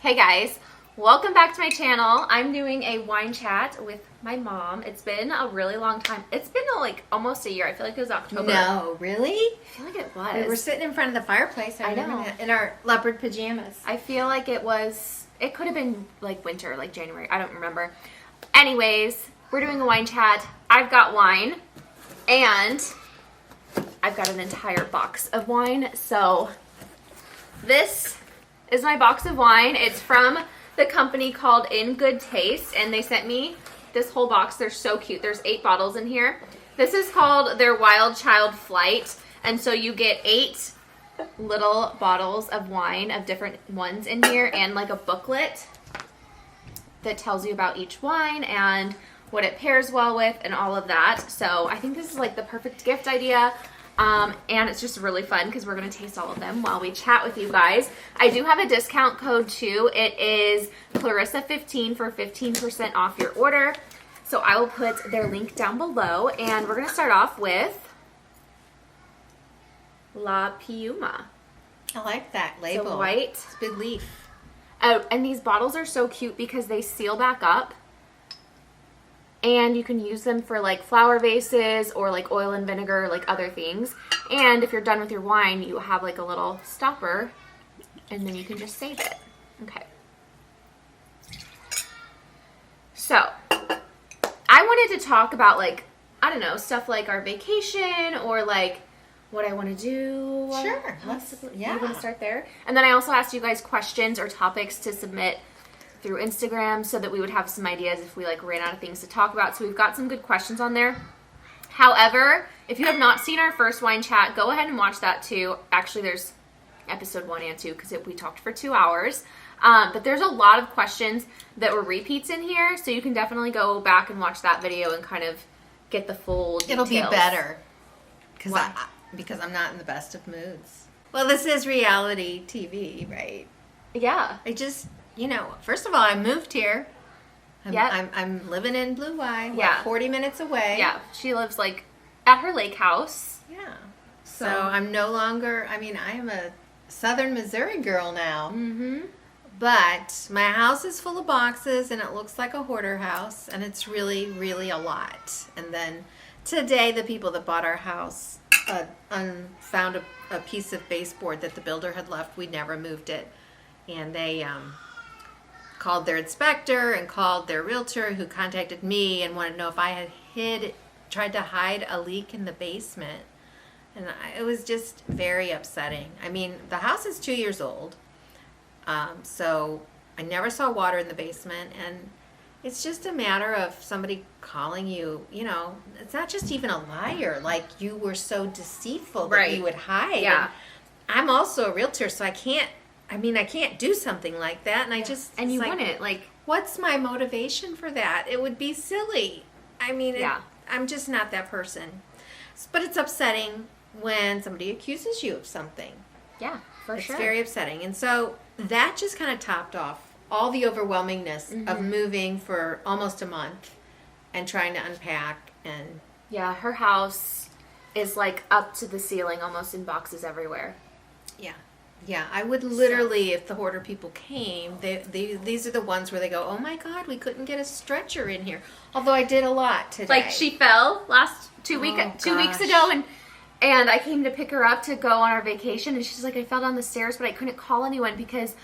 Hey guys, welcome back to my channel. I'm doing a wine chat with my mom. It's been a really long time. It's been like almost a year. I feel like it was October. No, really? I feel like it was. We were sitting in front of the fireplace. I know. In our leopard pajamas. I feel like it could have been like winter, like January. I don't remember. Anyways, we're doing a wine chat. I've got wine and I've got an entire box of wine. So this is my box of wine. It's from the company called In Good Taste, and they sent me this whole box. They're so cute. There's 8 bottles in here. This is called their Wild Child Flight, and so you get 8 little bottles of wine of different ones in here, and like a booklet that tells you about each wine and what it pairs well with and all of that. So I think this is like the perfect gift idea. And it's just really fun because we're going to taste all of them while we chat with you guys. I do have a discount code too. It is Clarissa15 for 15% off your order. So I will put their link down below, and we're going to start off with La Piuma. I like that label. So white. It's a big leaf. Oh, and these bottles are so cute because they seal back up. And you can use them for like flower vases or like oil and vinegar, like other things. And if you're done with your wine, you have like a little stopper and then you can just save it. Okay. So I wanted to talk about like, I don't know, stuff like our vacation or like what I want to do. Sure. You want to start there? And then I also asked you guys questions or topics to submit through Instagram so that we would have some ideas if we like ran out of things to talk about. So we've got some good questions on there. However, if you have not seen our first wine chat, go ahead and watch that too. Actually, there's episode 1 and 2 because we talked for 2 hours. But there's a lot of questions that were repeats in here, so you can definitely go back and watch that video and kind of get the full details. It'll be better because I'm not in the best of moods. Well, this is reality TV, right? Yeah. I just, first of all, I moved here. I'm living in Blue Y, 40 minutes away. Yeah, she lives like at her lake house. Yeah. So I'm no longer, I am a southern Missouri girl now. Mm-hmm. But my house is full of boxes and it looks like a hoarder house, and it's really, really a lot. And then today the people that bought our house found a piece of baseboard that the builder had left. We never moved it. And they called their inspector and called their realtor, who contacted me and wanted to know if I had tried to hide a leak in the basement. And it was just very upsetting. The house is 2 years old, so I never saw water in the basement. And it's just a matter of somebody calling you, it's not just even a liar, like you were so deceitful that you would hide. Yeah. And I'm also a realtor, so I can't do something like that, and And you wouldn't, like... What's my motivation for that? It would be silly. I'm just not that person. But it's upsetting when somebody accuses you of something. Yeah, for sure. It's very upsetting. And so that just kind of topped off all the overwhelmingness of moving for almost a month and trying to unpack. And yeah, her house is like up to the ceiling, almost in boxes everywhere. Yeah. Yeah, I would literally, if the hoarder people came, these are the ones where they go, oh my God, we couldn't get a stretcher in here. Although I did a lot today. Like she fell last 2 weeks ago, and I came to pick her up to go on our vacation, and she's like, I fell down the stairs, but I couldn't call anyone because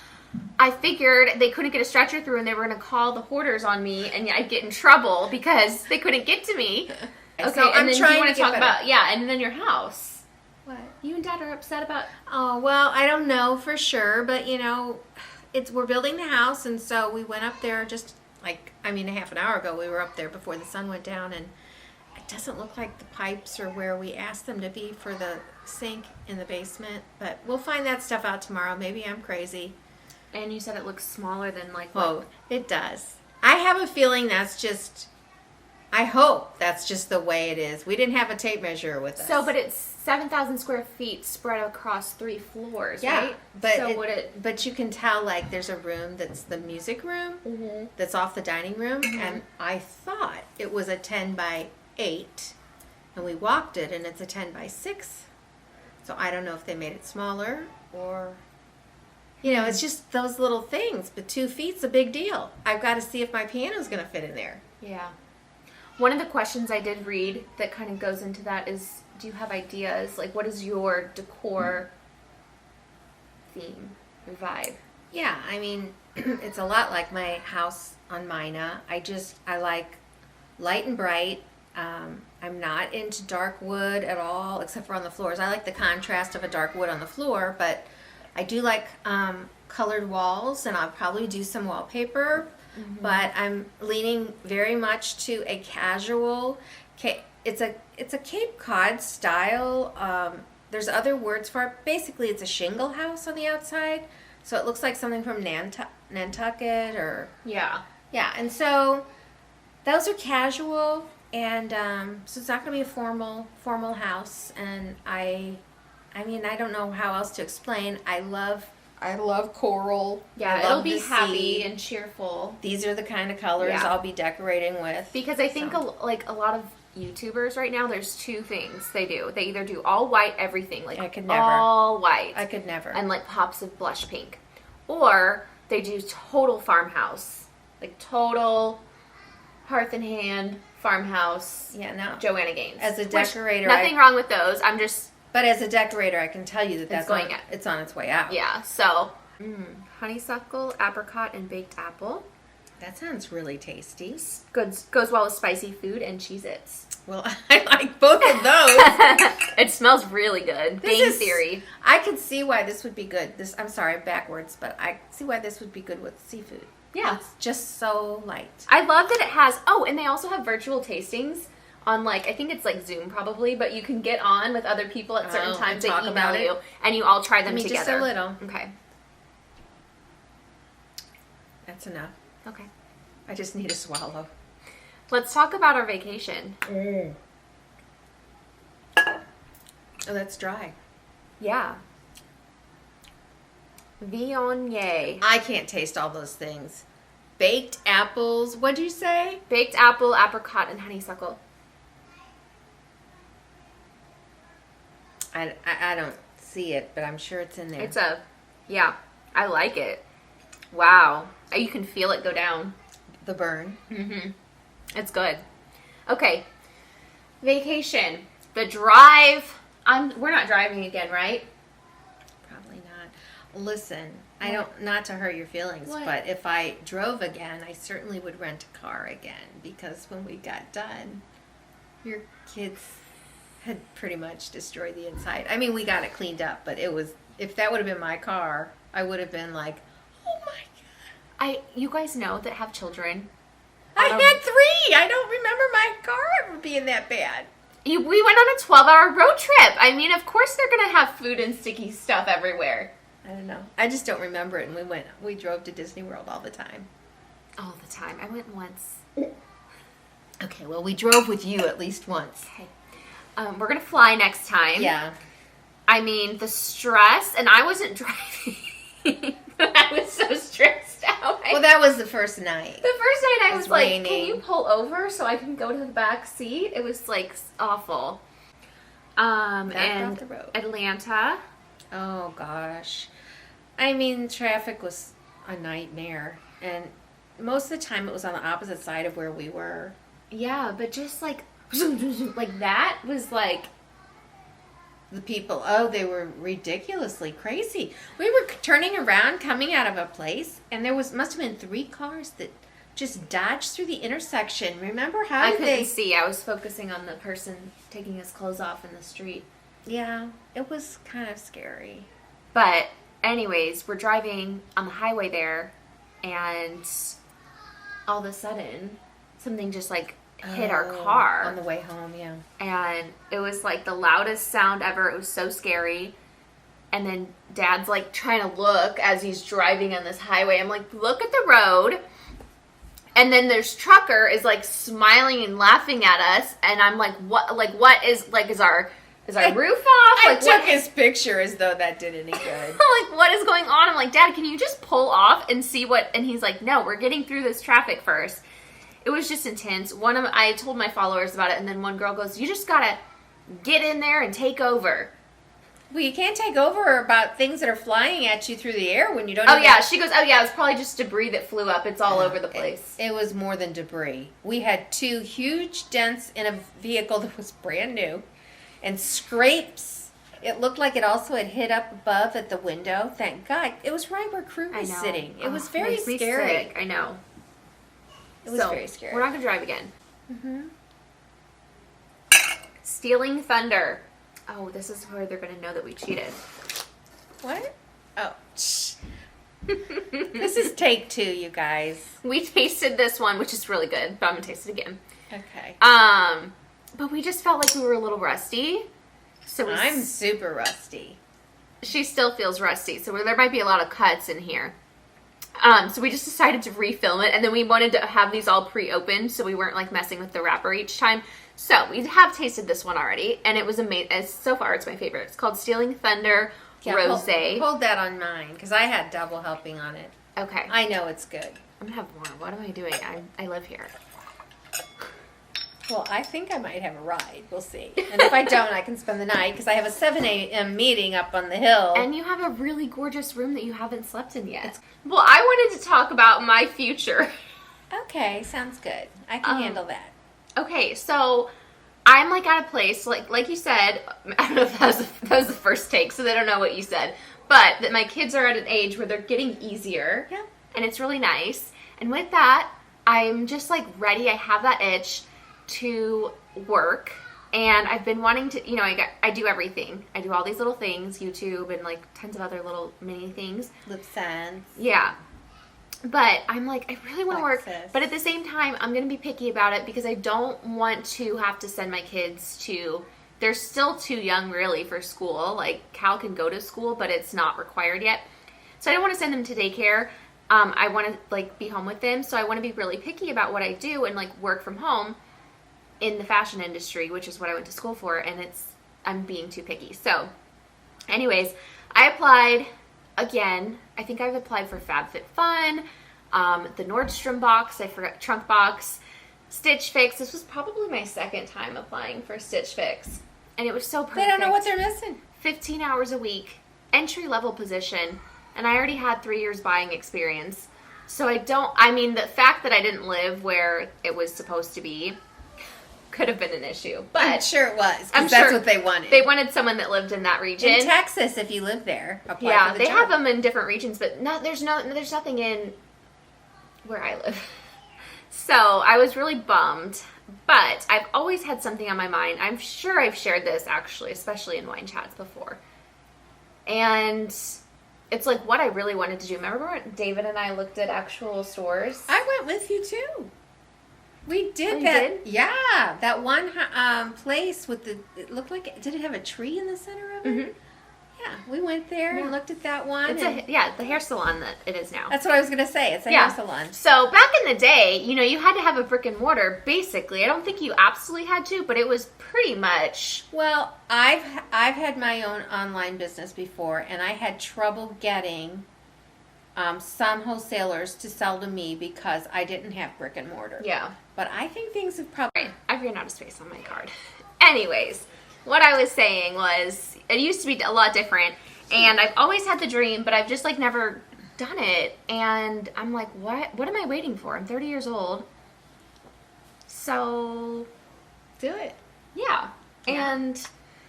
I figured they couldn't get a stretcher through, and they were going to call the hoarders on me, and I'd get in trouble because they couldn't get to me. Okay, so and I'm then trying you want to talk about and then your house. What? You and Dad are upset about... Oh, well, I don't know for sure, but, we're building the house, and so we went up there just, a half an hour ago. We were up there before the sun went down, and it doesn't look like the pipes are where we asked them to be for the sink in the basement, but we'll find that stuff out tomorrow. Maybe I'm crazy. And you said it looks smaller than, Oh, it does. I have a feeling that's just... I hope that's just the way it is. We didn't have a tape measure with us. So, but it's 7,000 square feet spread across 3 floors, right? But you can tell, there's a room that's the music room that's off the dining room, and I thought it was a 10 by 8, and we walked it, and it's a 10 by 6. So I don't know if they made it smaller or You know, it's just those little things, but 2 feet's a big deal. I've got to see if my piano's going to fit in there. Yeah. One of the questions I did read that kind of goes into that is, do you have ideas? Like, what is your decor theme, your vibe? Yeah, I mean, it's a lot like my house on Mina. I like light and bright. I'm not into dark wood at all, except for on the floors. I like the contrast of a dark wood on the floor, but I do like colored walls, and I'll probably do some wallpaper. Mm-hmm. But I'm leaning very much to a casual. It's a Cape Cod style. There's other words for it. Basically, it's a shingle house on the outside, so it looks like something from Nantucket or yeah. And so those are casual, and so it's not going to be a formal house. And I mean, I don't know how else to explain. I love coral. Yeah, it'll be happy and cheerful. These are the kind of colors I'll be decorating with. Because I think a lot of YouTubers right now, there's 2 things they do. They either do all white everything, like I could never. all white. I could never. And like pops of blush pink. Or they do total farmhouse. Like total hearth and hand farmhouse. Yeah, no. Joanna Gaines. As a decorator, nothing wrong with those. I'm just... But as a decorator, I can tell you that it's on its way out. Yeah, so honeysuckle, apricot, and baked apple. That sounds really tasty. Goes well with spicy food and Cheez-Its. Well, I like both of those. It smells really good. Game theory. I could see why this would be good. I'm sorry, backwards, but I see why this would be good with seafood. Yeah. It's just so light. I love that it has, and they also have virtual tastings on, like, I think it's like Zoom probably, but you can get on with other people at certain times. They email you, and you all try them together. Just a little. Okay. That's enough. Okay. I just need a swallow. Let's talk about our vacation. Oh, that's dry. Yeah. Viognier. I can't taste all those things. Baked apples. What'd you say? Baked apple, apricot, and honeysuckle. I don't see it, but I'm sure it's in there. I like it. Wow. You can feel it go down. The burn. Mm-hmm. It's good. Okay. Vacation. The drive. We're not driving again, right? Probably not. Listen, I don't, not to hurt your feelings, What? but if I drove again, I certainly would rent a car again, because when we got done, your kids had pretty much destroyed the inside. I mean, we got it cleaned up, but if that would have been my car, I would have been like, oh my God. You guys know that have children. I had 3. I don't remember my car ever being that bad. We went on a 12-hour road trip. I mean, of course they're going to have food and sticky stuff everywhere. I don't know. I just don't remember it. And we drove to Disney World all the time. All the time. I went once. Okay, well, we drove with you at least once. Okay. We're going to fly next time. Yeah. I mean, the stress, and I wasn't driving. I was so stressed out. Well, that was the first night. The first night I was like, raining. can you pull over so I can go to the back seat? It was like awful. And off the road. Atlanta. Oh gosh. I mean, traffic was a nightmare, and most of the time it was on the opposite side of where we were. Yeah, but just like that was like the people, they were ridiculously crazy. We were turning around, coming out of a place, and there must have been 3 cars that just dodged through the intersection. Remember how I couldn't see. I was focusing on the person taking his clothes off in the street. Yeah, it was kind of scary. But anyways, we're driving on the highway there, and all of a sudden, something just like hit our car. On the way home, yeah. And it was like the loudest sound ever. It was so scary. And then Dad's like trying to look as he's driving on this highway. I'm like, look at the road. And then there's trucker is like smiling and laughing at us. And I'm like, what is our roof off? I took his picture as though that did any good. Like, what is going on? I'm like, Dad, can you just pull off and see what? And he's like, no, we're getting through this traffic first. It was just intense. I told my followers about it, and then one girl goes, you just gotta get in there and take over. Well, you can't take over about things that are flying at you through the air when you don't Oh, even... yeah. She goes, oh, yeah, it was probably just debris that flew up. It's all over the place. It was more than debris. We had 2 huge dents in a vehicle that was brand new and scrapes. It looked like it also had hit up above at the window. Thank God. It was right where Crew was sitting. It was very makes me scary. sick. I know. It was very scary. We're not going to drive again. Mm-hmm. Stealing Thunder. Oh, this is where they're going to know that we cheated. What? Oh, shh. This is take 2, you guys. We tasted this one, which is really good, but I'm going to taste it again. Okay. But we just felt like we were a little rusty. So I'm super rusty. She still feels rusty, so there might be a lot of cuts in here. So we just decided to refilm it, and then we wanted to have these all pre-opened so we weren't like messing with the wrapper each time. So we have tasted this one already, and it was amazing. So far, it's my favorite. It's called Stealing Thunder Rosé. Hold that on mine, because I had double helping on it. Okay. I know it's good. I'm gonna have more. What am I doing? I live here. Well, I think I might have a ride. We'll see. And if I don't, I can spend the night, because I have a 7 a.m. meeting up on the hill. And you have a really gorgeous room that you haven't slept in yet. Well, I wanted to talk about my future. Okay, sounds good. I can handle that. Okay, so I'm like at a place, like you said, I don't know if that was the first take, so they don't know what you said, but that my kids are at an age where they're getting easier. Yeah. And it's really nice. And with that, I'm just like ready. I have that itch to work, and I've been wanting to, I do everything. I do all these little things, YouTube and like tons of other little mini things. Lip sense. Yeah. But I'm like, I really want to work, Plexus. but at the same time, I'm going to be picky about it because I don't want to have to send my kids to, they're still too young really for school. Like Cal can go to school, but it's not required yet. So I don't want to send them to daycare. I want to like be home with them. So I want to be really picky about what I do and like work from home in the fashion industry, which is what I went to school for. And I'm being too picky. So anyways, I applied again. I think I've applied for FabFitFun, the Nordstrom box, I forgot, Trunk box, Stitch Fix. This was probably my second time applying for Stitch Fix. And it was so perfect. They don't know what they're missing. 15 hours a week, entry-level position, and I already had 3 years buying experience. So the fact that I didn't live where it was supposed to be could have been an issue. But I'm sure it was, I'm because that's sure what they wanted. They wanted someone that lived in that region. In Texas, if you live there, apply yeah, for the they job. have them in different regions, but there's nothing in where I live. So I was really bummed, but I've always had something on my mind. I'm sure I've shared this actually, especially in wine chats before. And it's like what I really wanted to do. Remember when David and I looked at actual stores? I went with you too. We did Oh, you that. did? Yeah, that one place with it looked like, did it have a tree in the center of it? Mhm. Yeah, we went there and looked at that one. It's the hair salon that it is now. That's what I was going to say. It's a hair salon. So back in the day, you had to have a brick and mortar, basically. I don't think you absolutely had to, but it was pretty much. Well, I've had my own online business before, and I had trouble getting some wholesalers to sell to me because I didn't have brick and mortar. Yeah. But I think things have probably... Right. I ran out of space on my card. Anyways, what I was saying was, it used to be a lot different, and I've always had the dream, but I've just like never done it. And I'm like, what am I waiting for? I'm 30 years old. So Do it. yeah. And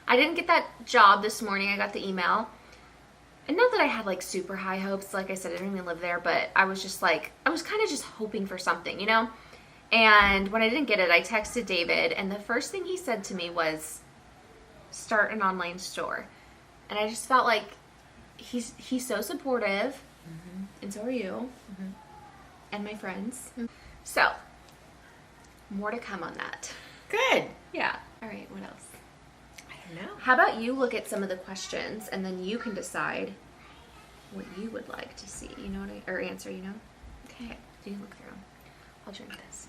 I didn't get that job this morning. I got the email. And not that I had like super high hopes. Like I said, I didn't even live there, but I was just like, I was kind of just hoping for something, And when I didn't get it, I texted David, and the first thing he said to me was, start an online store. And I just felt like he's so supportive, Mm-hmm. and so are you, Mm-hmm. and my friends. So, more to come on that. Good. Yeah. All right, what else? I don't know. How about you look at some of the questions, and then you can decide what you would like to see, or answer, Okay, you can look through them. I'll drink this.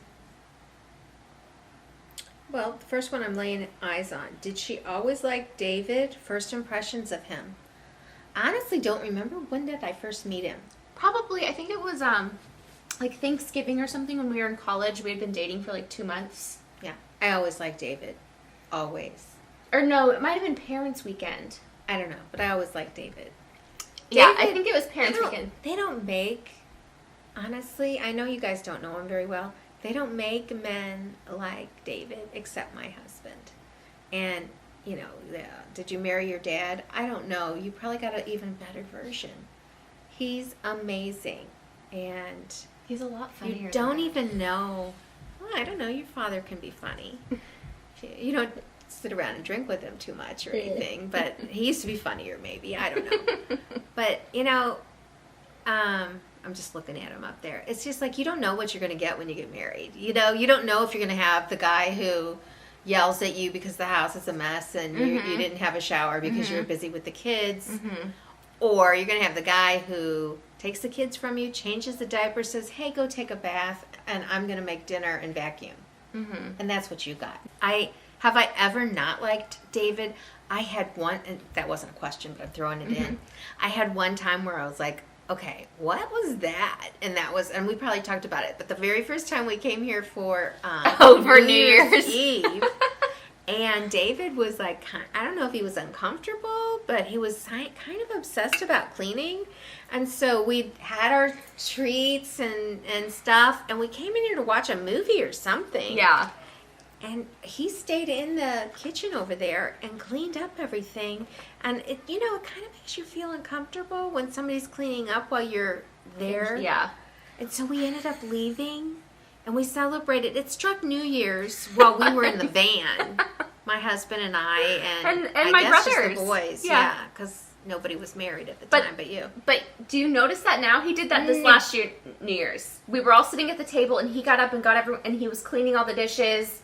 Well, the first one I'm laying eyes on. Did she always like David? First impressions of him. Honestly, don't remember. When did I first meet him? Probably, I think it was like Thanksgiving or something when we were in college. We had been dating for like 2 months. Yeah. I always liked David. Always. Or no, it might have been Parents' Weekend. I don't know, but I always liked David. Yeah, David, I think it was parents' weekend. They don't make, honestly, I know you guys don't know him very well. They don't make men like David except my husband. And, you know, did you marry your dad? I don't know. You probably got an even better version. He's amazing. And He's a lot funnier. you don't even know. Well, I don't know. Your father can be funny. You don't sit around and drink with him too much or anything, but he used to be funnier maybe. I don't know. But, you know, I'm just looking at him up there. It's just like you don't know what you're going to get when you get married. You know, you don't know if you're going to have the guy who yells at you because the house is a mess and you didn't have a shower because you were busy with the kids. Or you're going to have the guy who takes the kids from you, changes the diaper, says, hey, go take a bath, and I'm going to make dinner and vacuum. And that's what you got. Have I ever not liked David? I had one, and that wasn't a question, but I'm throwing it in. I had one time where I was like, okay, what was that? And we probably talked about it, but the very first time we came here for New Year's Eve, and David was like, I don't know if he was uncomfortable, but he was kind of obsessed about cleaning. And so we had our treats and stuff, and we came in here to watch a movie or something. Yeah. And he stayed in the kitchen over there and cleaned up everything. And it kind of makes you feel uncomfortable when somebody's cleaning up while you're there. Yeah. And so we ended up leaving, and we celebrated. It struck New Year's while we were in the van, my husband and I, and I my guess brothers. just the boys. Yeah, because nobody was married at the time but you. But do you notice that now? He did that this last year, New Year's. We were all sitting at the table, and he got up and got everyone, and he was cleaning all the dishes.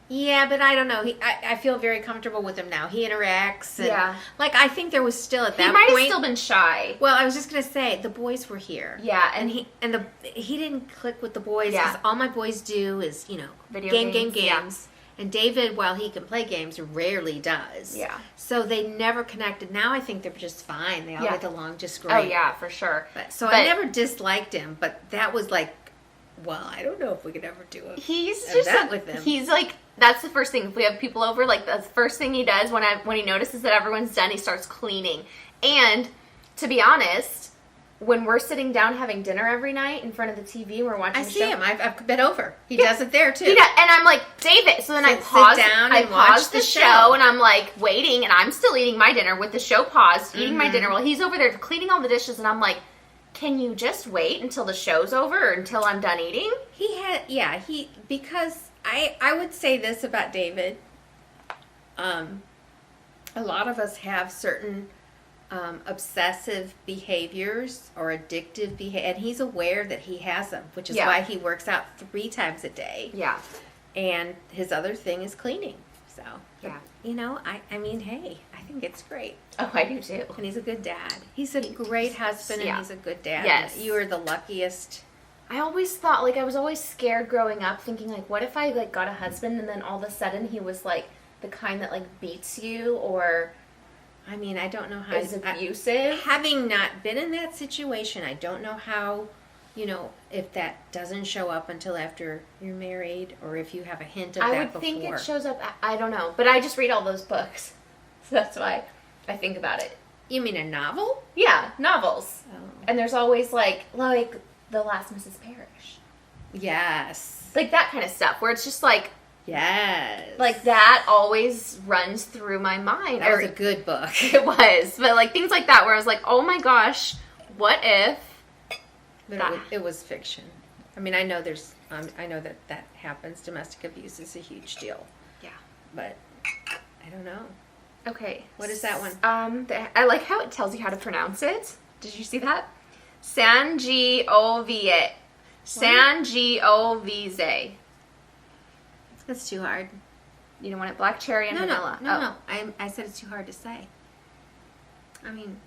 Yeah, but I don't know. I feel very comfortable with him now. He interacts. And, like, I think there was still at that point. He might have still been shy. Well, I was just gonna say the boys were here. Yeah, and he didn't click with the boys. Yeah. Because all my boys do is Video games. Yeah. And David, while he can play games, rarely does. Yeah. So they never connected. Now I think they're just fine. They all get along just great. Oh yeah, for sure. But I never disliked him, but that was like, well, I don't know if we could ever do it. He's just with him. He's like, that's the first thing. If we have people over, like that's the first thing he does when he notices that everyone's done, he starts cleaning. And to be honest, when we're sitting down having dinner every night in front of the TV, we're watching. I see him. I've been over. He does it there too. And I'm like, David. So then I pause down and pause watch the show, and I'm like waiting, and I'm still eating my dinner with the show paused, eating my dinner while he's over there cleaning all the dishes, and I'm like, can you just wait until the show's over or until I'm done eating? Because I would say this about David. A lot of us have certain obsessive behaviors or addictive behavior, and he's aware that he has them, which is why he works out 3 times a day. Yeah. And his other thing is cleaning. So, yeah. I mean, hey, I think it's great. Oh, I do too. And he's a good dad. He's a great husband, and he's a good dad. Yes. You are the luckiest. I always thought, like, I was always scared growing up, thinking, like, what if I, like, got a husband and then all of a sudden he was, like, the kind that, like, beats you or... I mean, I don't know how... is abusive. Having not been in that situation, I don't know how, if that doesn't show up until after you're married or if you have a hint of that before. I would think it shows up... I don't know. But I just read all those books. So that's why I think about it. You mean a novel? Yeah, novels. Oh. And there's always, like The Last Mrs. Parrish. Yes. Like that kind of stuff where it's just like... Yes. Like that always runs through my mind. That was a good book. It was. But like things like that where I was like, oh my gosh, what if... But it was fiction. I mean, I know I know that happens. Domestic abuse is a huge deal. Yeah. But I don't know. Okay. What is that one? I like how it tells you how to pronounce it. Did you see that? Sangiovese. Sangiovese. That's too hard. You don't want it black cherry and vanilla. No. I said it's too hard to say. I mean,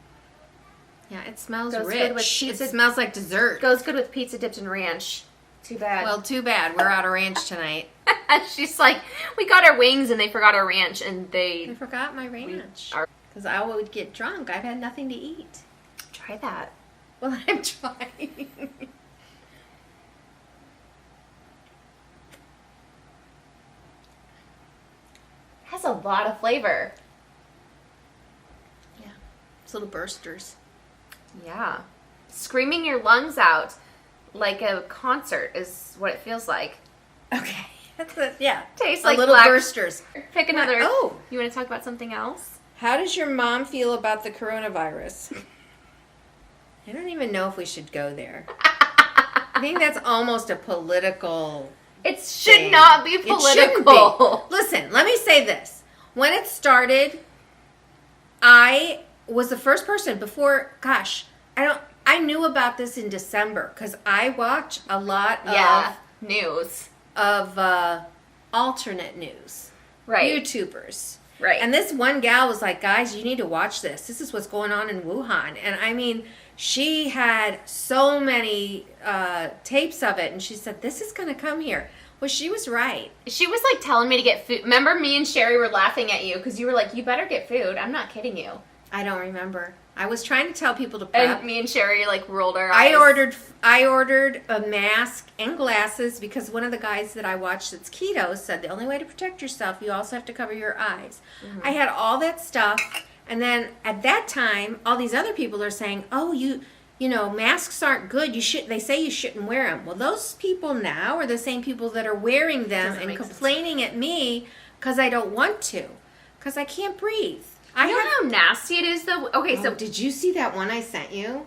yeah, it smells rich. It smells like dessert. Goes good with pizza dipped in ranch. Too bad. Well, too bad. We're out of ranch tonight. She's like, we got our wings and they forgot our ranch and they... I forgot my ranch. Because I would get drunk. I've had nothing to eat. Try that. Well, I'm trying. Has a lot of flavor. It's little bursters. Yeah. Screaming your lungs out like a concert is what it feels like. Okay. That's it. Yeah. Tastes a like little black. bursters. Pick another. Oh. You want to talk about something else? How does your mom feel about the coronavirus? I don't even know if we should go there. I think that's almost a political It should thing. not be It shouldn't political. be. Listen, let me say this. When it started, I was the first person before, gosh, I knew about this in December because I watch a lot News. of alternate news. Right. YouTubers. Right. And this one gal was like, guys, you need to watch this. This is what's going on in Wuhan. And I mean, she had so many tapes of it. And she said, this is going to come here. Well, she was right. She was like telling me to get food. Remember me and Sherry were laughing at you because you were like, you better get food. I'm not kidding you. I don't remember. I was trying to tell people to prep. And me and Sherry like rolled our eyes. I ordered a mask and glasses because one of the guys that I watched that's keto said the only way to protect yourself, you also have to cover your eyes. Mm-hmm. I had all that stuff, and then at that time, all these other people are saying, "Oh, you know, masks aren't good. They say you shouldn't wear them." Well, those people now are the same people that are wearing them and complaining at me because I don't want to, because I can't breathe. You know how nasty it is, though? Okay, so... Did you see that one I sent you?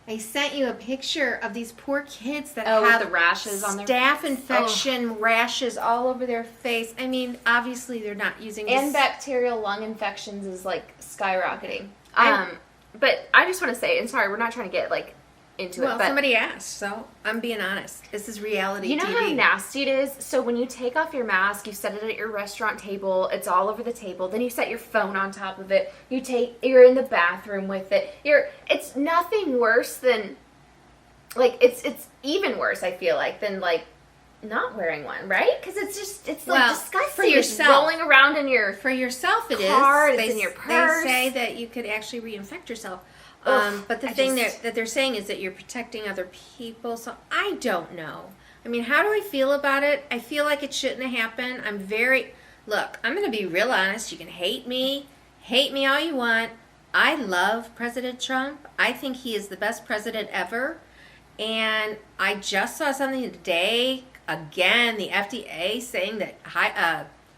I sent you a picture of these poor kids that with have the rashes on their... staph infection rashes all over their face. I mean, obviously they're not using... And bacterial lung infections is, like, skyrocketing. But I just want to say, and sorry, we're not trying to get, like, into it, Well, but... somebody asked, so I'm being honest. This is reality You know TV. how nasty it is? So when you take off your mask, you set it at your restaurant table, it's all over the table, then you set your phone on top of it, you're in the bathroom with it, it's nothing worse than, like, it's even worse, I feel like, than, like, not wearing one, right? Because it's like disgusting. For yourself. It's rolling around in your For yourself it car, is. it's in your purse. They say that you could actually reinfect yourself. But the that they're saying is that you're protecting other people. So I don't know. I mean, how do I feel about it? I feel like it shouldn't have happened. Look, I'm going to be real honest. You can hate me all you want. I love President Trump. I think he is the best president ever. And I just saw something today, again, the FDA saying that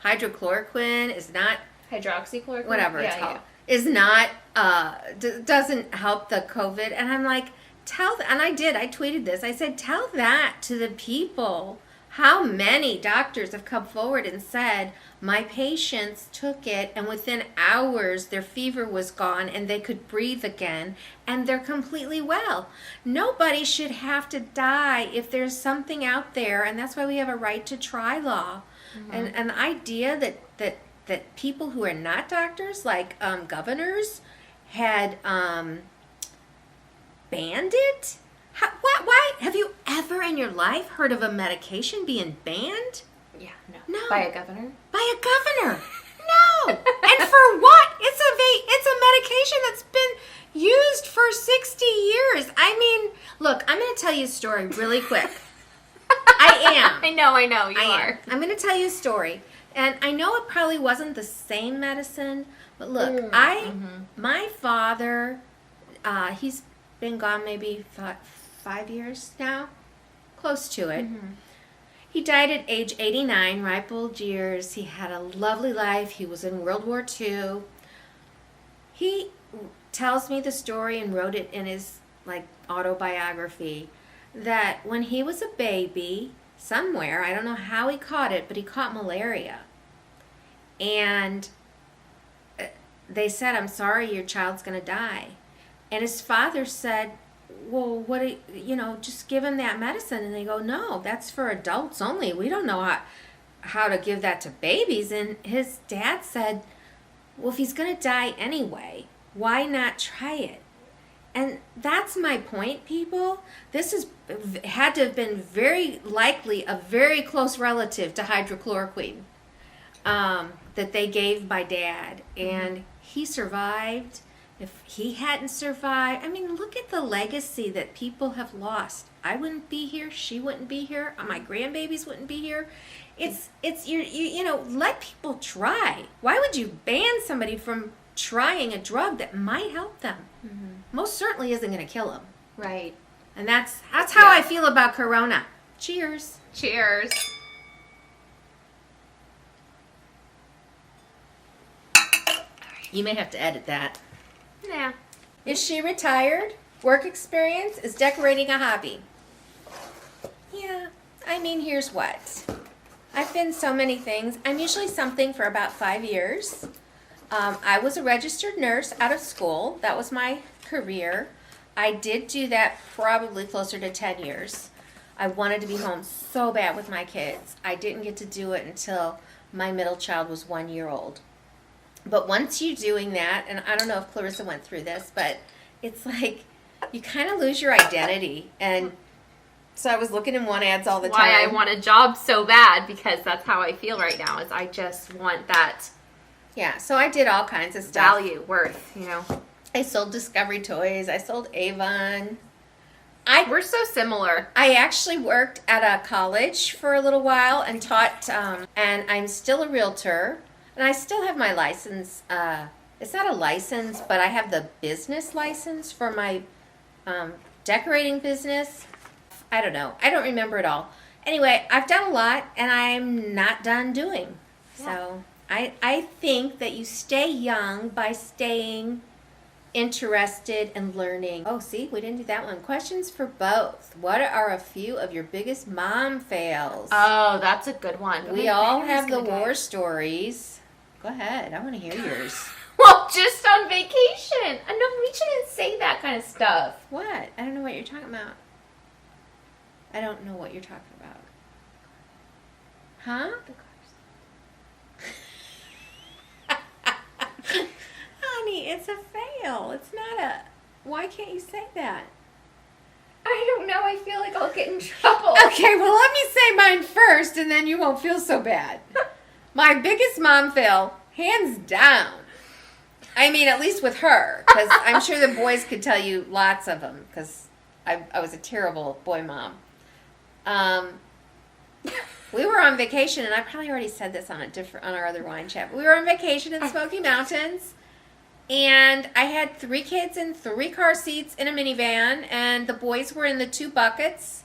hydrochloroquine is not... hydroxychloroquine? Whatever it's called. Is not, doesn't help the COVID. And I'm like, I tweeted this. I said, tell that to the people. How many doctors have come forward and said, my patients took it and within hours their fever was gone and they could breathe again and they're completely well. Nobody should have to die if there's something out there, and that's why we have a right to try law. Mm-hmm. And the idea that people who are not doctors, like governors, had banned it? Why? Have you ever in your life heard of a medication being banned? Yeah, no. No. By a governor? By a governor. No. And for what? It's a medication that's been used for 60 years. I mean, look, I'm going to tell you a story really quick. I am. I know. You are. I'm going to tell you a story. And I know it probably wasn't the same medicine, but look, my father, he's been gone maybe 5 years now, close to it. Mm-hmm. He died at age 89, ripe old years. He had a lovely life. He was in World War II. He tells me the story and wrote it in his autobiography that when he was a baby, somewhere, I don't know how he caught it, but he caught malaria. And they said, I'm sorry, your child's going to die. And his father said, well, just give him that medicine. And they go, no, that's for adults only. We don't know how to give that to babies. And his dad said, well, if he's going to die anyway, why not try it? And that's my point, people. This had to have been very likely a very close relative to hydrochloroquine that they gave my dad. And he survived. If he hadn't survived, I mean, look at the legacy that people have lost. I wouldn't be here. She wouldn't be here. My grandbabies wouldn't be here. It's let people try. Why would you ban somebody from trying a drug that might help them. Most certainly isn't going to kill them. Right. And that's how I feel about Corona. Cheers. Cheers. You may have to edit that. Yeah. Is she retired? Work experience? Is decorating a hobby? Yeah. I mean, here's what. I've been so many things. I'm usually something for about 5 years. I was a registered nurse out of school. That was my career. I did do that probably closer to 10 years. I wanted to be home so bad with my kids. I didn't get to do it until my middle child was 1 year old. But once you're doing that, and I don't know if Clarissa went through this, but it's like you kind of lose your identity. And so I was looking in want ads all the time. Why I want a job so bad, because that's how I feel right now, is I just want that Yeah, so I did all kinds of stuff. value, worth, you know. I sold Discovery Toys. I sold Avon. We're so similar. I actually worked at a college for a little while and taught, and I'm still a realtor. And I still have my license. It's not a license, but I have the business license for my decorating business. I don't know. I don't remember it all. Anyway, I've done a lot, and I'm not done doing. Yeah. So I think that you stay young by staying interested and learning. Oh, see, we didn't do that one. Questions for both. What are a few of your biggest mom fails? Oh, that's a good one. We all have the war stories. Go ahead. I want to hear yours. Well, just on vacation. No, we shouldn't say that kind of stuff. What? I don't know what you're talking about. I don't know what you're talking about. Huh? Honey, it's a fail. It's not a... Why can't you say that? I don't know. I feel like I'll get in trouble. Okay, well, let me say mine first, and then you won't feel so bad. My biggest mom fail, hands down. I mean, at least with her, because I'm sure the boys could tell you lots of them, because I was a terrible boy mom. We were on vacation, and I probably already said this on our other wine chat. But we were on vacation in the Smoky Mountains, and I had 3 kids in 3 car seats in a minivan, and the boys were in the 2 buckets,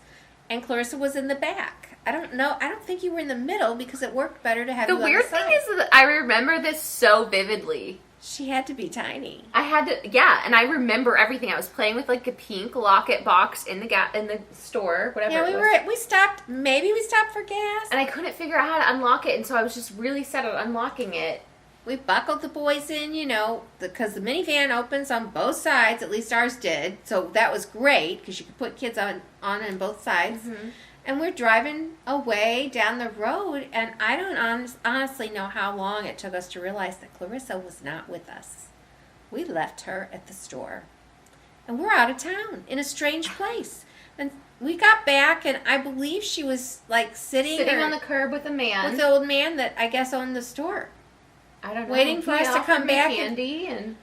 and Clarissa was in the back. I don't know. I don't think you were in the middle because it worked better to have The you on weird the thing side. is that I remember this so vividly. She had to be tiny. I had to, yeah, and I remember everything. I was playing with like a pink locket box in the store, whatever. Yeah, it was. we stopped. Maybe we stopped for gas. And I couldn't figure out how to unlock it, and so I was just really set on unlocking it. We buckled the boys in, you know, because the minivan opens on both sides. At least ours did. So that was great because you could put kids on both sides. Mm-hmm. And we're driving away down the road, and I don't honestly know how long it took us to realize that Clarissa was not with us. We left her at the store. And we're out of town in a strange place. And we got back, and I believe she was like sitting on the curb with a man. with the old man that I guess owned the store. I don't know. waiting for He us to come offered me back candy and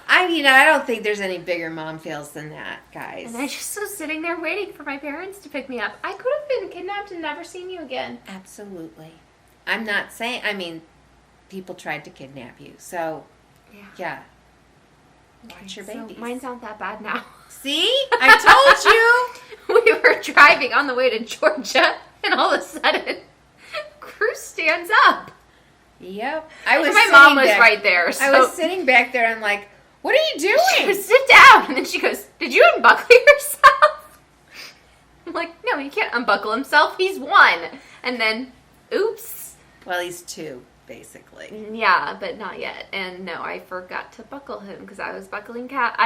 I don't think there's any bigger mom fails than that, guys. I just was sitting there waiting for my parents to pick me up. I could have been kidnapped and never seen you again. Absolutely. I'm not saying, people tried to kidnap you. So, yeah. Watch your babies. So mine's not that bad now. See? I told you. We were driving on the way to Georgia, and all of a sudden, Cruz stands up. Yep. My mom was right there. So. I was sitting back there, and I'm like, what are you doing? She goes, sit down. And then she goes, did you unbuckle yourself? I'm like, no, he can't unbuckle himself. He's 1. And then, oops. Well, he's 2, basically. Yeah, but not yet. And no, I forgot to buckle him because I was buckling Cat.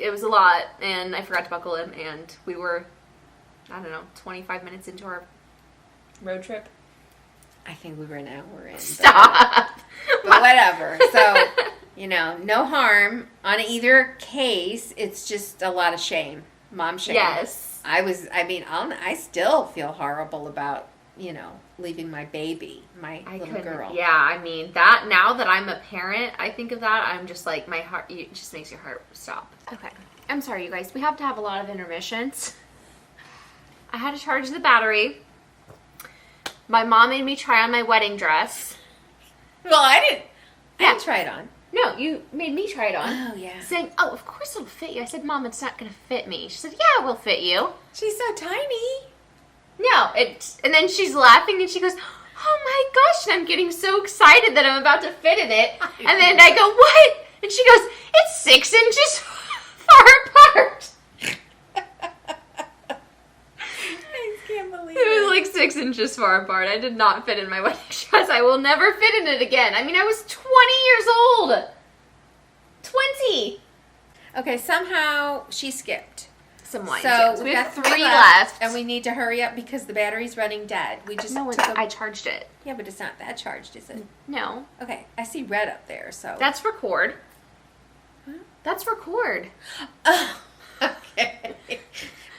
It was a lot, and I forgot to buckle him. And we were, 25 minutes into our road trip. I think we were an hour in. Stop. But whatever. So, no harm on either case. It's just a lot of shame. Mom shame. Yes. I still feel horrible about, leaving my baby, my little girl. Yeah, that, now that I'm a parent, I think of that, I'm just like, my heart, it just makes your heart stop. Okay. I'm sorry, you guys. We have to have a lot of intermissions. I had to charge the battery. My mom made me try on my wedding dress. Well, I didn't try it on. No, you made me try it on. Oh, yeah. Saying, oh, of course it'll fit you. I said, Mom, it's not going to fit me. She said, yeah, it will fit you. She's so tiny. No, and then she's laughing and she goes, oh my gosh, and I'm getting so excited that I'm about to fit in it. And then I go, what? And she goes, it's 6 inches far apart. I can't believe It was like 6 inches far apart. I did not fit in my wedding dress. I will never fit in it again. I mean, I was 20 years old. 20. Okay, somehow she skipped. Some wine. So we have 3 left. And we need to hurry up because the battery's running dead. We just I charged it. Yeah, but it's not that charged, is it? No. Okay, I see red up there, so. That's record. Huh? That's record. Okay.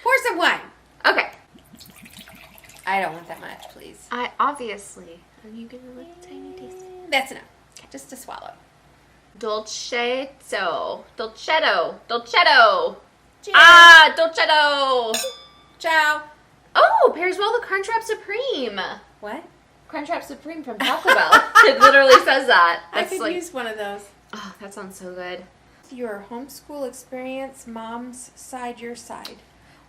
Pour some wine. Okay. I don't want that much, please. Obviously. And you give it a little tiny taste. That's enough. Just to swallow. Dolcetto. Dolcetto. Cheers. Dolcetto. Ciao. Oh, pairs well with Crunchwrap Supreme. What? Crunchwrap Supreme from Taco Bell. It literally says that. I could use one of those. Oh, that sounds so good. Your homeschool experience, mom's side, your side.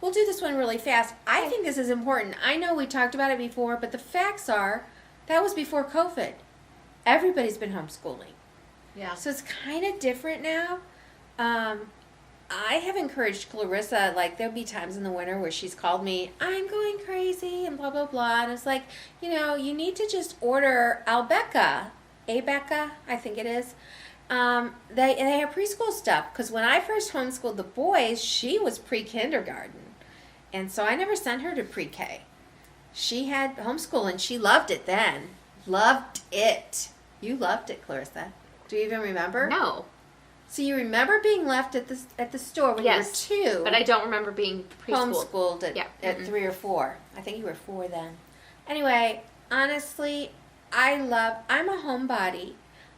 We'll do this one really fast. I think this is important. I know we talked about it before, but the facts are that was before COVID. Everybody's been homeschooling. Yeah. So it's kind of different now. I have encouraged Clarissa, like there'll be times in the winter where she's called me, I'm going crazy and blah, blah, blah. And it's like, you need to just order Abeka, I think it is. They have preschool stuff. Because when I first homeschooled the boys, she was pre-kindergarten. And so I never sent her to pre-K. She had homeschool and she loved it then. Loved it. You loved it, Clarissa. Do you even remember? No. So you remember being left at the store when Yes, you were 2. but I don't remember being preschooled. Homeschooled at 3 or 4. I think you were 4 then. Anyway, honestly, I'm a homebody.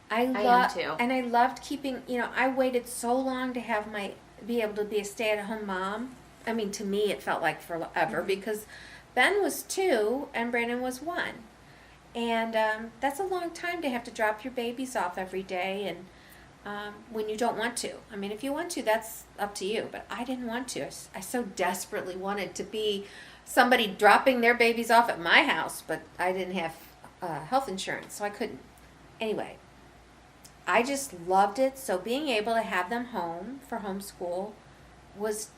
I am too. And I loved keeping, I waited so long to be able to be a stay-at-home mom. I mean, to me, it felt like forever because Ben was 2 and Brandon was 1. And that's a long time to have to drop your babies off every day and when you don't want to. I mean, if you want to, that's up to you. But I didn't want to. I so desperately wanted to be somebody dropping their babies off at my house, but I didn't have health insurance, so I couldn't. Anyway, I just loved it. So being able to have them home for homeschool was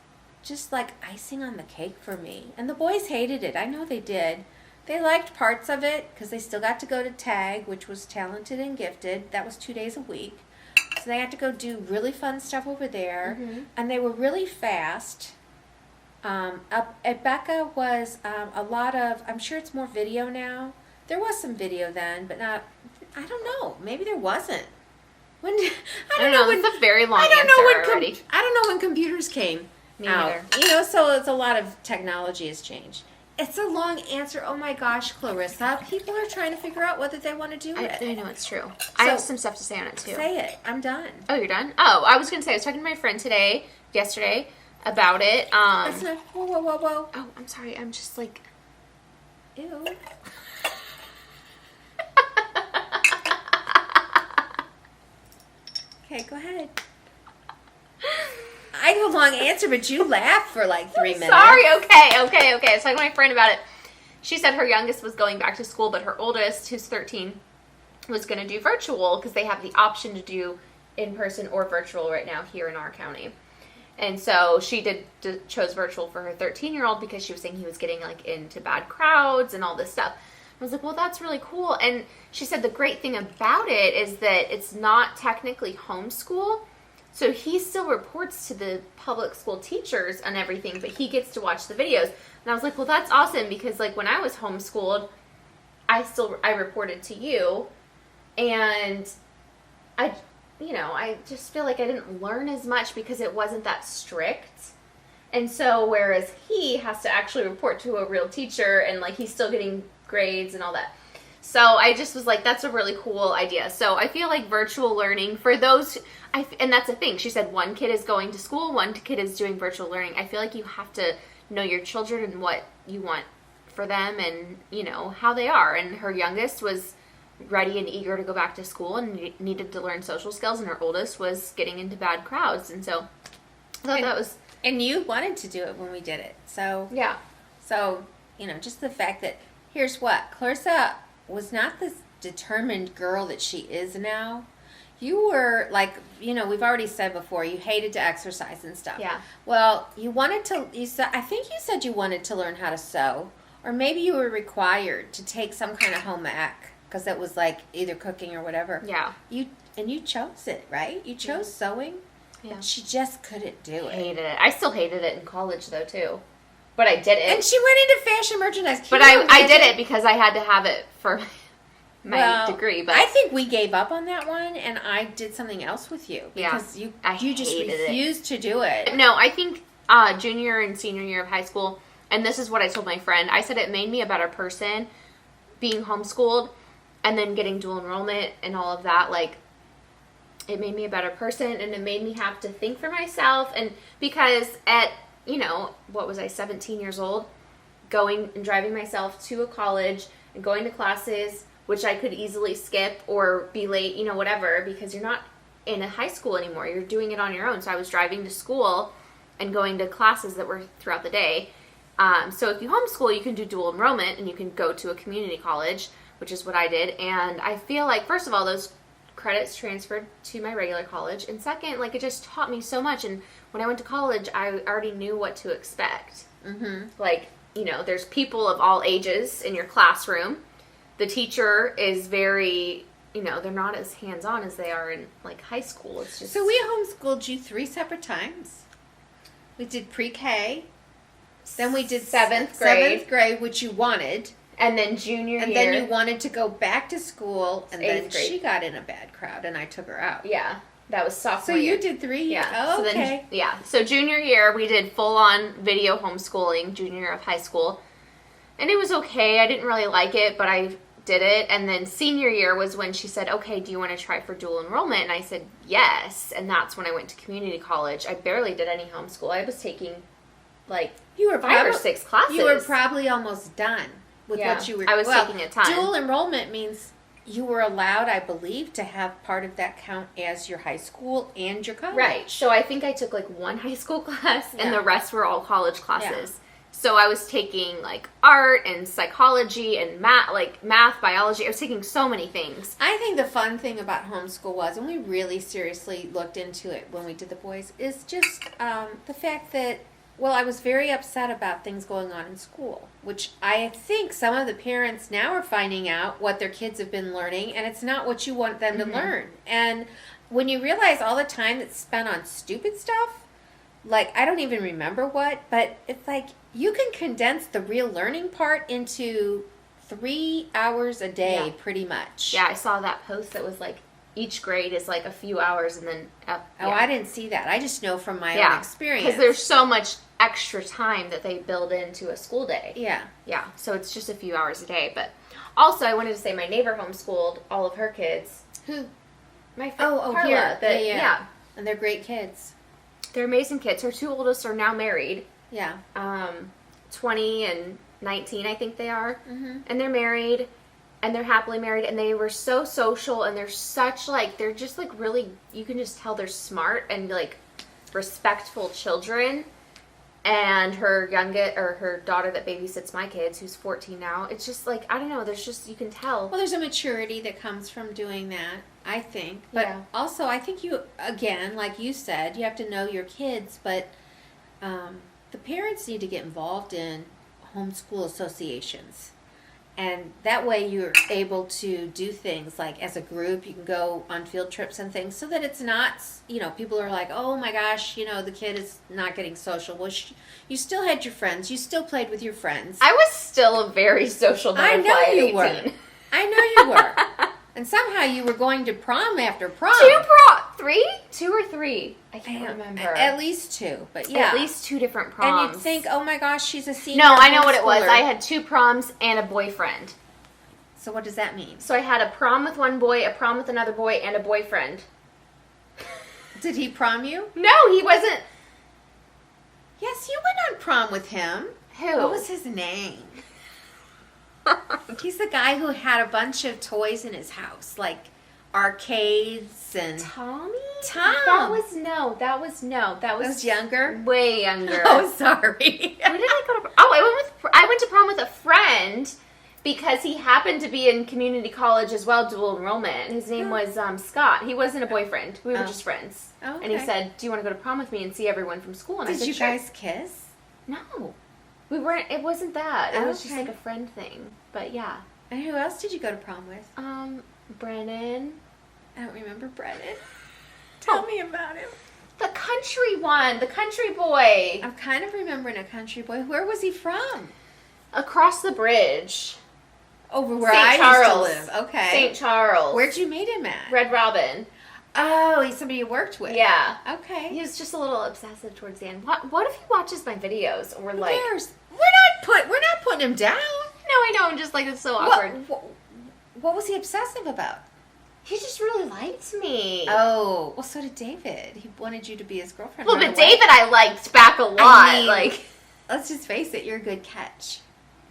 just like icing on the cake for me. And the boys hated it. I know they did. They liked parts of it because they still got to go to TAG, which was Talented and Gifted. That was 2 days a week. So they had to go do really fun stuff over there. Mm-hmm. And they were really fast. Abeka was a lot of, I'm sure it's more video now. There was some video then, but not, I don't know. Maybe there wasn't. I don't know. It's a very long answer already. I don't know when computers came out. So it's a lot of technology has changed. It's a long answer. Oh my gosh, Clarissa. People are trying to figure out whether they want to do it. I know it's true. I have some stuff to say on it too. Say it. I'm done. Oh, you're done? Oh, I was going to say, I was talking to my friend yesterday, about it. That's not, whoa. Oh, I'm sorry. I'm just like, ew. Okay, go ahead. I have a long answer, but you laughed for like 3 minutes. Sorry, okay. I was talking to my friend about it. She said her youngest was going back to school, but her oldest, who's 13, was going to do virtual because they have the option to do in-person or virtual right now here in our county. And so she chose virtual for her 13-year-old because she was saying he was getting like into bad crowds and all this stuff. I was like, well, that's really cool. And she said the great thing about it is that it's not technically homeschool. So he still reports to the public school teachers and everything, but he gets to watch the videos. And I was like, well, that's awesome because like when I was homeschooled, I reported to you, and I just feel like I didn't learn as much because it wasn't that strict. And so whereas he has to actually report to a real teacher and like he's still getting grades and all that. So I just was like, that's a really cool idea. So I feel like virtual learning for those, and that's the thing. She said one kid is going to school, one kid is doing virtual learning. I feel like you have to know your children and what you want for them and, how they are. And her youngest was ready and eager to go back to school and needed to learn social skills, and her oldest was getting into bad crowds. And so I thought that was... And you wanted to do it when we did it. So, Yeah. So, just the fact that, here's what, Clarissa was not this determined girl that she is now. You were, like, we've already said before, you hated to exercise and stuff. Yeah. Well, I think you said you wanted to learn how to sew, or maybe you were required to take some kind of home ec, because that was, like, either cooking or whatever. Yeah. You chose it, right? You chose sewing? Yeah. She just couldn't do it. Hated it. I still hated it in college, though, too. But I did it. And she went into fashion merchandise. But I did it because I had to have it for my degree. But I think we gave up on that one, and I did something else with you. Because you just refused to do it. No, I think junior and senior year of high school, and this is what I told my friend, I said it made me a better person being homeschooled and then getting dual enrollment and all of that. Like, it made me a better person, and it made me have to think for myself. And because at, 17 years old, going and driving myself to a college and going to classes, which I could easily skip or be late, whatever, because you're not in a high school anymore. You're doing it on your own. So I was driving to school and going to classes that were throughout the day. So if you homeschool, you can do dual enrollment and you can go to a community college, which is what I did. And I feel like, first of all, those credits transferred to my regular college, and second, like, it just taught me so much. And when I went to college, I already knew what to expect. Mm-hmm. Like, there's people of all ages in your classroom. The teacher is very, they're not as hands-on as they are in, like, high school. It's just... So we homeschooled you 3 separate times. We did pre-K, then we did 7th grade, which you wanted. And then junior year. And then you wanted to go back to school, and then she got in a bad crowd, and I took her out. Yeah, that was sophomore year. So you did 3 years? Yeah. Oh, okay. So junior year, we did full-on video homeschooling, junior year of high school. And it was okay. I didn't really like it, but I did it. And then senior year was when she said, okay, do you want to try for dual enrollment? And I said, yes. And that's when I went to community college. I barely did any homeschool. I was taking, like, 5 or 6 classes. You were probably almost done. With what you were, I was taking a ton. Dual enrollment means you were allowed, I believe, to have part of that count as your high school and your college. Right. So I think I took like 1 high school class, and the rest were all college classes. Yeah. So I was taking like art and psychology and math, biology. I was taking so many things. I think the fun thing about homeschool was, and we really seriously looked into it when we did the boys, is just the fact that, I was very upset about things going on in school, which I think some of the parents now are finding out what their kids have been learning, and it's not what you want them to learn. And when you realize all the time that's spent on stupid stuff, like, I don't even remember what, but it's like you can condense the real learning part into 3 hours a day, pretty much. Yeah, I saw that post that was like, each grade is like a few hours and then up. Oh, I didn't see that. I just know from my own experience. Because there's so much extra time that they build into a school day. Yeah. Yeah, so it's just a few hours a day. But also, I wanted to say my neighbor homeschooled all of her kids. Who? My friend Carla. Here. Yeah. And they're great kids. They're amazing kids. Her 2 oldest are now married. Yeah. 20 and 19, I think they are. Mm-hmm. And they're married. And they're happily married, and they were so social, and they're such, like, they're just, like, really, you can just tell they're smart and, like, respectful children. And her her daughter that babysits my kids, who's 14 now, it's just, like, I don't know, there's just, you can tell. Well, there's a maturity that comes from doing that, I think. But also, I think you, again, like you said, you have to know your kids, but the parents need to get involved in homeschool associations. And that way you're able to do things like as a group, you can go on field trips and things so that it's not, people are like, oh my gosh, the kid is not getting social. Well, you still had your friends. You still played with your friends. I was still a very social butterfly. I know you 18. were. I know you were. And somehow you were going to prom after prom. 2 or 3? I can't remember. At least 2, but yeah. At least 2 different proms. And you'd think, oh my gosh, she's a senior. No, I know what it was. I had 2 proms and a boyfriend. So what does that mean? So I had a prom with one boy, a prom with another boy, and a boyfriend. Did he prom you? No, he wasn't. Yes, you went on prom with him. Who? What was his name? He's the guy who had a bunch of toys in his house, like arcades and... Tommy? Tom. That was younger? way younger. Oh, sorry. Where did I go to? Oh, I went to prom with a friend because he happened to be in community college as well, dual enrollment. His name was Scott. He wasn't a boyfriend. We were just friends. Oh, okay. And he said, "Do you want to go to prom with me and see everyone from school?" And I Did said, you "Sure." guys kiss? No, we weren't. It wasn't that. It was just Okay. like a friend thing. But yeah. And who else did you go to prom with? Brennan. I don't remember Brennan. Tell me about him. The country one, the country boy. I'm kind of remembering a country boy. Where was he from? Across the bridge. Over where St. I Charles. used to live. Okay. St. Charles. Where'd you meet him at? Red Robin. Oh, he's somebody you worked with. Yeah. Okay. He was just a little obsessive towards the end. What if he watches my videos and we're like... We're not putting him down. No, I know. I'm just like, it's so awkward. What was he obsessive about? He just really liked me. Oh, well, so did David. He wanted you to be his girlfriend. Well, right but away. David I liked back a lot. I mean, like, let's just face it, you're a good catch.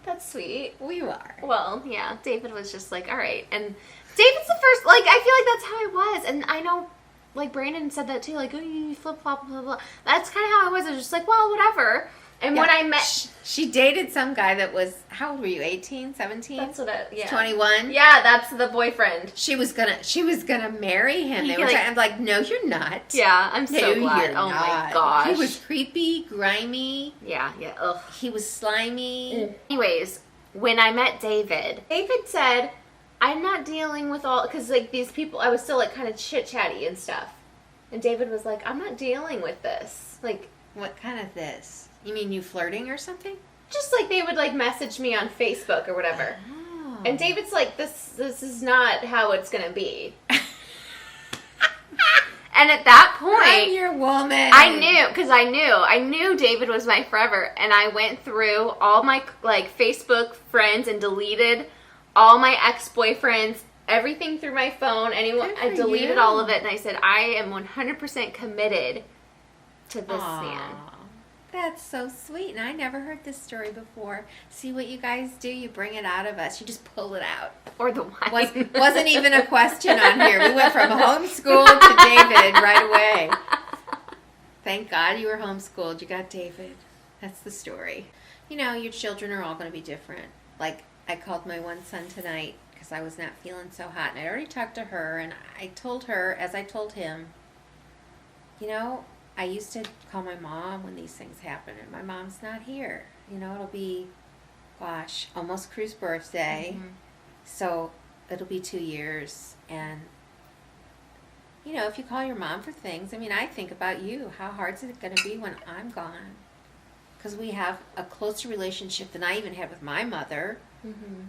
that's sweet. Well, you are. Well, yeah, David was just like, all right. And David's the first, like, I feel like that's how I was. And I know, like, Brandon said that too, like, oh, you flip-flop, blah, blah, blah. That's kind of how I was. I was just like, well, whatever. And when I met... She dated some guy that was, how old were you, 18, 17? That's what I... Yeah. 21? Yeah, that's the boyfriend. She was gonna marry him. They were like- I'm like, no, you're not. Yeah, I'm so No, glad. you're Oh not. my gosh. He was creepy, grimy. Yeah, ugh. He was slimy. Anyways, when I met David said, I'm not dealing with all, because like these people, I was still like kind of chit-chatty and stuff. And David was like, I'm not dealing with this. Like, What kind of this? You mean you flirting or something? just like they would like message me on Facebook or whatever. Oh. And David's like, this is not how it's going to be. And at that point, I'm your woman. I knew, because I knew David was my forever, and I went through all my, like, Facebook friends and deleted all my ex-boyfriends, everything through my phone, Good I for deleted you. all of it, and I said, I am 100% committed to this Aw, man. That's so sweet. And I never heard this story before. See what you guys do? You bring it out of us. You just pull it out. Or the wine. Wasn't even a question on here. We went from homeschool to David right away. Thank God you were homeschooled. You got David. That's the story. You know, your children are all going to be different. Like, I called my one son tonight because I was not feeling so hot. And I'd already talked to her, and I told her, as I told him, you know, I used to call my mom when these things happen, and my mom's not here. You know, it'll be, gosh, almost Crew's birthday. Mhm. So it'll be 2 years. And, you know, if you call your mom for things, I mean, I think about you. How hard is it going to be when I'm gone? Because we have a closer relationship than I even had with my mother. Mhm.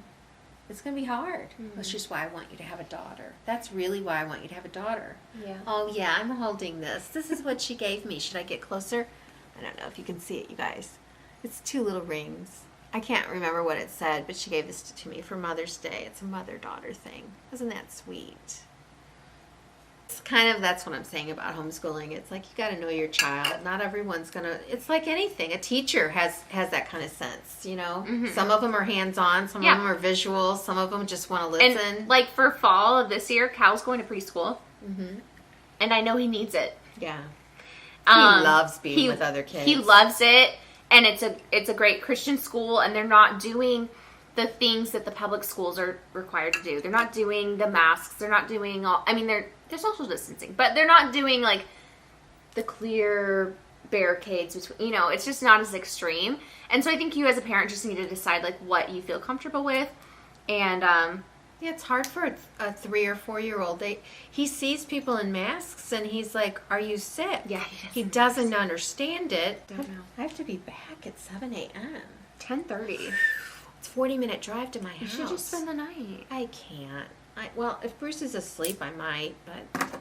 It's going to be hard. Mhm. That's just why I want you to have a daughter. That's really why I want you to have a daughter. Yeah. Oh, yeah, I'm holding this. This is what she gave me. Should I get closer? I don't know if you can see it, you guys. It's 2 little rings. I can't remember what it said, but she gave this to me for Mother's Day. It's a mother-daughter thing. Isn't that sweet? It's kind of, that's what I'm saying about homeschooling. It's like you got to know your child. Not everyone's going to, it's like anything. A teacher has that kind of sense, you know? Mhm. Some of them are hands-on. Some Yeah. of them are visual. Some of them just want to listen. And, like, for fall of this year, Cal's going to preschool, Mm-hmm. and I know he needs it. Yeah. He loves being with other kids. He loves it, and it's a great Christian school, and they're not doing the things that the public schools are required to do. They're not doing the masks. They're not doing all. I mean, they're social distancing, but they're not doing like the clear barricades between. You know, it's just not as extreme. And so I think you as a parent just need to decide like what you feel comfortable with, and Yeah, it's hard for a 3 or 4 year old. He sees people in masks and he's like, "Are you sick?" yeah, He doesn't understand it. Don't know. I have to be back at 7 a.m. 10:30. It's a 40-minute drive to my You house. should just spend the night. I can't. Well, if Bruce is asleep, I might, but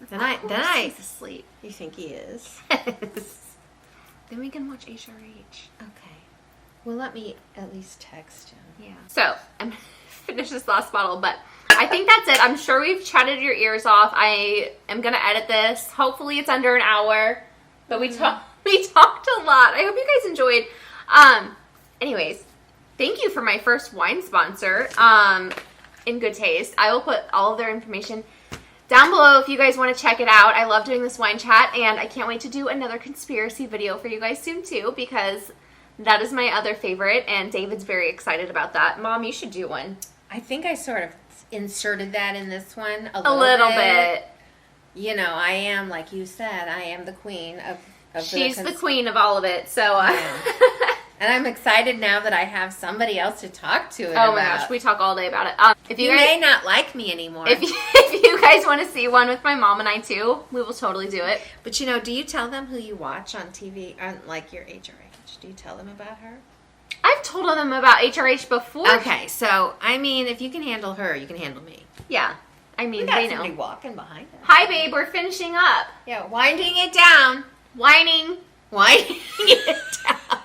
Of course he's asleep. you think he is? Then we can watch HRH. Okay. Well, let me at least text him. Yeah. So, I'm going to finish this last bottle, but I think that's it. I'm sure we've chatted your ears off. I am going to edit this. Hopefully it's under an hour, but we talked a lot. I hope you guys enjoyed. Anyways, thank you for my first wine sponsor, In Good Taste. I will put all of their information down below if you guys want to check it out. I love doing this wine chat, and I can't wait to do another conspiracy video for you guys soon too, because that is my other favorite, and David's very excited about that. Mom, you should do one. I think I sort of inserted that in this one A little bit. You know, I am, like you said, I am the queen of She's the queen of all of it, so... And I'm excited now that I have somebody else to talk to it about. Oh my gosh, we talk all day about it. If you guys, may not like me anymore. If you guys want to see one with my mom and I too, we will totally do it. But you know, do you tell them who you watch on TV, on like your HRH? Do you tell them about her? I've told them about HRH before. Okay, so I mean, if you can handle her, you can handle me. Yeah, I mean, we got they somebody know. Walking behind us. Hi, babe. We're finishing up. Yeah, winding it down. Whining. Winding it down.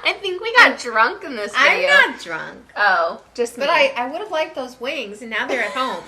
I think we got drunk in this video. I'm not drunk. Oh, just me. But I would have liked those wings, and now they're at home.